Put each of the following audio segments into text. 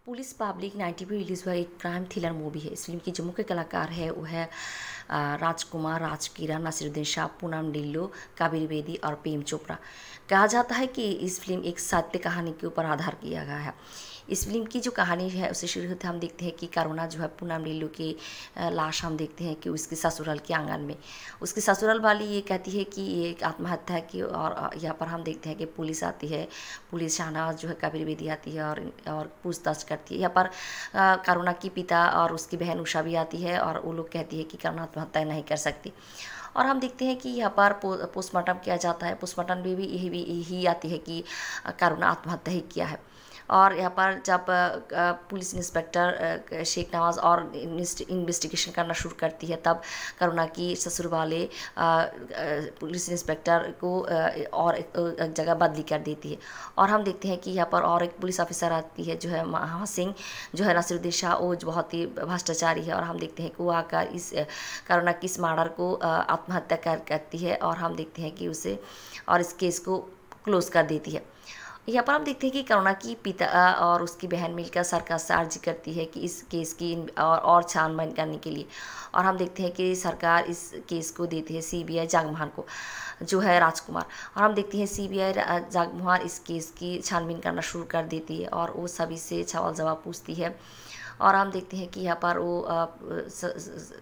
Police public 90 पे release हुआ एक क्राइम थ्रिलर मूवी है। इस फिल्म की जो मुख्य कलाकार है वो है राजकुमार, राजकिरण, नसीरुद्दीन शाह, पूनम ढिल्लों, काबिल बेदी और प्रेम चोपड़ा। कहा जाता है कि इस फिल्म एक सत्य कहानी के ऊपर आधार किया गया है। इस फिल्म की जो कहानी है उसे शुरू होते हम देखते हैं कि करुणा जो है पूनम ढिल्लों की लाश हम देखते हैं कि उसके ससुराल के आंगन में उसकी ससुराल वाली ये कहती है कि ये एक आत्महत्या है कि और यहाँ पर हम देखते हैं कि पुलिस आती है। पुलिस शाहनवाज जो है काबिल बेदी आती है और पूछताछ करती है। यहाँ पर करुणा की पिता और उसकी बहन उषा भी आती है और वो लोग कहती है कि करुणा आत्महत्या नहीं कर सकती। और हम देखते हैं कि यहाँ पर पोस्टमार्टम किया जाता है। पोस्टमार्टम में भी यही आती है कि करुणा आत्महत्या ही किया है। और यहाँ पर जब पुलिस इंस्पेक्टर शेख नवाज और इन्वेस्टिगेशन करना शुरू करती है तब करुणा की ससुर वाले पुलिस इंस्पेक्टर को और एक जगह बदली कर देती है। और हम देखते हैं कि यहाँ पर और एक पुलिस ऑफिसर आती है जो है महा सिंह, जो है नसीरुद्दीन शाह, वो बहुत ही भ्रष्टाचारी है। और हम देखते हैं कि वो आकर इस करुणा की इस मर्डर को आत्महत्या करती है और हम देखते हैं कि उसे और इस केस को क्लोज कर देती है। यहाँ पर हम देखते हैं कि करुणा की पिता और उसकी बहन मिलकर सरकार से अर्जी करती है कि इस केस की और छानबीन करने के लिए। और हम देखते हैं कि सरकार इस केस को देती है सीबीआई जगमोहन को, जो है राजकुमार। और हम देखते हैं सीबीआई जगमोहन इस केस की छानबीन करना शुरू कर देती है और वो सभी से सवाल जवाब पूछती है। और हम देखते हैं कि यहाँ पर वो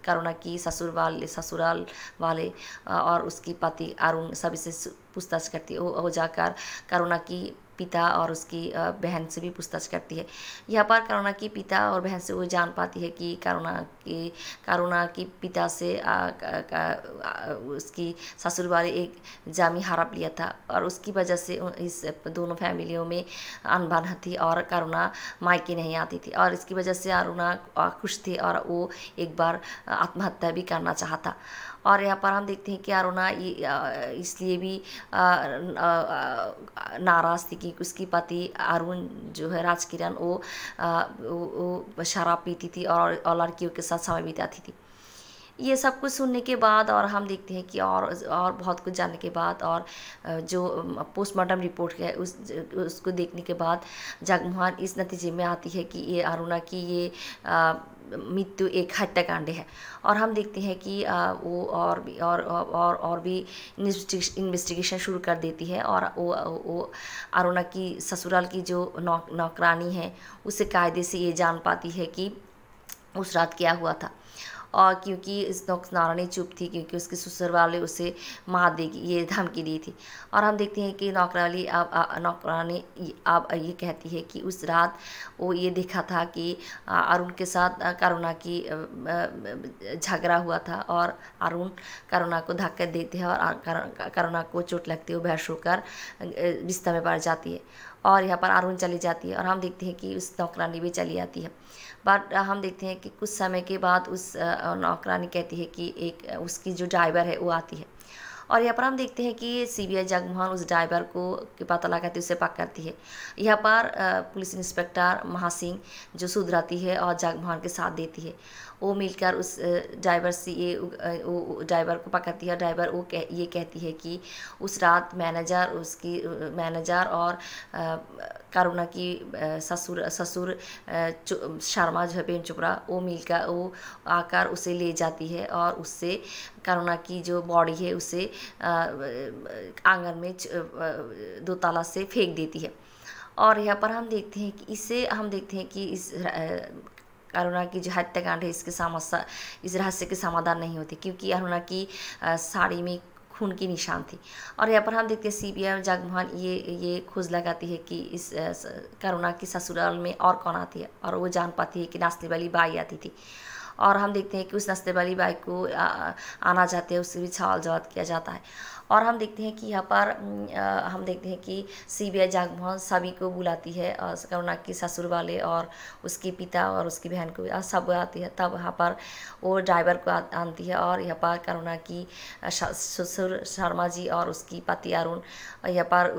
करुणा की ससुराल वाले और उसकी पति अरुण सभी से पूछताछ करती है। वो जाकर करुणा की पिता और उसकी बहन से भी पूछताछ करती है। यहाँ पर करुणा की पिता और बहन से वो जान पाती है कि करुणा की पिता से उसकी ससुर वाले एक जामी हड़प लिया था और उसकी वजह से इस दोनों फैमिलियों में अनबन थी और करुणा मायके नहीं आती थी। और इसकी वजह से अरुणा खुश थी और वो एक बार आत्महत्या भी करना चाहता। और यहाँ पर हम देखते हैं कि अरुणा इसलिए भी नाराज़ थी कि उसकी पति अरुण जो है राजकिरण वो शराब पीती थी और लड़कियों के साथ समय बिताती थी। ये सब कुछ सुनने के बाद और हम देखते हैं कि और बहुत कुछ जानने के बाद और जो पोस्टमार्टम रिपोर्ट है उसको देखने के बाद जगमोहन इस नतीजे में आती है कि ये अरुणा की ये मृत्यु एक हत्याकांड है। और हम देखते हैं कि वो और भी इन्वेस्टिगेशन शुरू कर देती है और वो अरुणा की ससुराल की जो नौकरानी है उसे कायदे से ये जान पाती है कि उस रात क्या हुआ था। और क्योंकि इस नौकरानी चुप थी क्योंकि उसके ससुर वाले उसे मार देगी ये धमकी दी थी। और हम देखते हैं कि नौकरानी अब ये कहती है कि उस रात वो ये देखा था कि अरुण के साथ करुणा की झगड़ा हुआ था और अरुण करुणा को धक्का देते हैं और करुणा को चोट लगती है, वो बेहोश होकर बिस्तर में पड़ जाती है। और यहाँ पर अरुण चली जाती है और हम देखते हैं कि उस नौकरानी भी चली आती है। बट हम देखते हैं कि कुछ समय के बाद उस नौकरानी कहती है कि एक उसकी जो ड्राइवर है वो आती है। और यहाँ पर हम देखते हैं कि सीबीआई जगमोहन उस ड्राइवर को पता लगाती है, उसे पकड़ती है। यहाँ पर पुलिस इंस्पेक्टर महा सिंह जो सुधराती है और जगमोहन के साथ देती है। वो मिलकर उस ड्राइवर से वो ड्राइवर को पकड़ती है। ड्राइवर ये कहती है कि उस रात मैनेजर और करुणा की ससुर शर्मा जो है प्रेम चोपड़ा वो मिलकर वो आकर उसे ले जाती है और उससे करुणा की जो बॉडी है उसे आंगन में 2 ताला से फेंक देती है। और यहाँ पर हम देखते हैं कि इस करुणा की जो हत्याकांड है इस रहस्य के समाधान नहीं होते क्योंकि करुणा की साड़ी में खून की निशान थी। और यहाँ पर हम देखते हैं सीबीआई जगमोहन ये खोज लगाती है कि इस करुणा की ससुराल में और कौन आती है और वो जान पाती है कि नाचने वाली बाई आती थी। और हम देखते हैं कि उस नाचने वाली बाई को आना चाहते हैं, उससे भी सवाल जवाब किया जाता है। और हम देखते हैं कि यहाँ पर हम देखते हैं कि सीबीआई जगमोहन सभी को बुलाती है और करुणा की ससुर वाले और उसके पिता और उसकी बहन को सब आती है। तब यहाँ पर वो ड्राइवर को आती है और यहाँ पर करुणा की ससुर शर्मा जी और उसकी पति अरुण यहाँ पर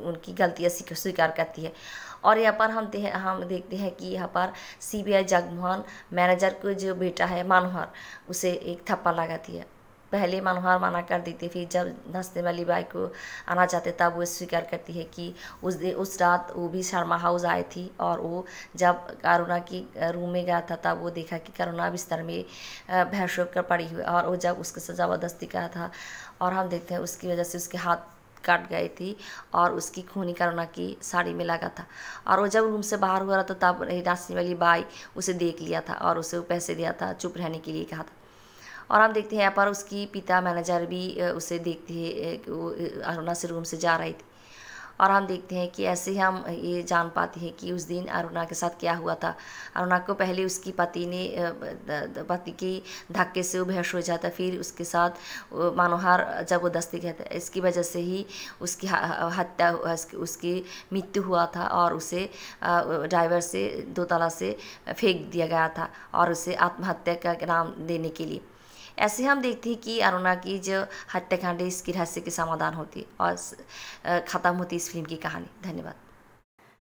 उनकी गलतियाँ स्वीकार करती है। और यहाँ पर हम देखते हैं कि यहाँ पर सीबीआई जगमोहन मैनेजर को जो बेटा है मनोहर उसे एक थप्पड़ लगाती है। पहले मनोहर मना कर देते, फिर जब धंसने वाली बाई को आना चाहते तब वो स्वीकार करती है कि उस रात वो भी शर्मा हाउस आई थी, और वो जब करुणा की रूम में गया था तब वो देखा कि करुणा बिस्तर में बेहोश होकर पड़ी हुई, और वो जब उसके साथ ज़बरदस्ती करा था, और हम देखते हैं उसकी वजह से उसके हाथ काट गई थी और उसकी खूनी करुणा की साड़ी में लगा था। और वो जब रूम से बाहर हुआ था तब नाचने वाली बाई उसे देख लिया था और उसे पैसे दिया था, चुप रहने के लिए कहा था। और हम देखते हैं यहाँ पर उसकी पिता मैनेजर भी उसे देखती है कि वो अरुणा से रूम से जा रही थी, और हम देखते हैं कि ऐसे ही हम ये जान पाते हैं कि उस दिन अरुणा के साथ क्या हुआ था। अरुणा को पहले उसकी पति ने पति के धक्के से वो बेहोश हो जाता, फिर उसके साथ मनोहर जबरदस्ती कहता है, इसकी वजह से ही उसकी हत्या उसकी मृत्यु हुआ था, और उसे ड्राइवर से 2 तला से फेंक दिया गया था, और उसे आत्महत्या का नाम देने के लिए। ऐसे हम देखते हैं कि अरुणा की जो हत्याकांड है इसकी रहस्य की समाधान होती है और ख़त्म होती है इस फिल्म की कहानी। धन्यवाद।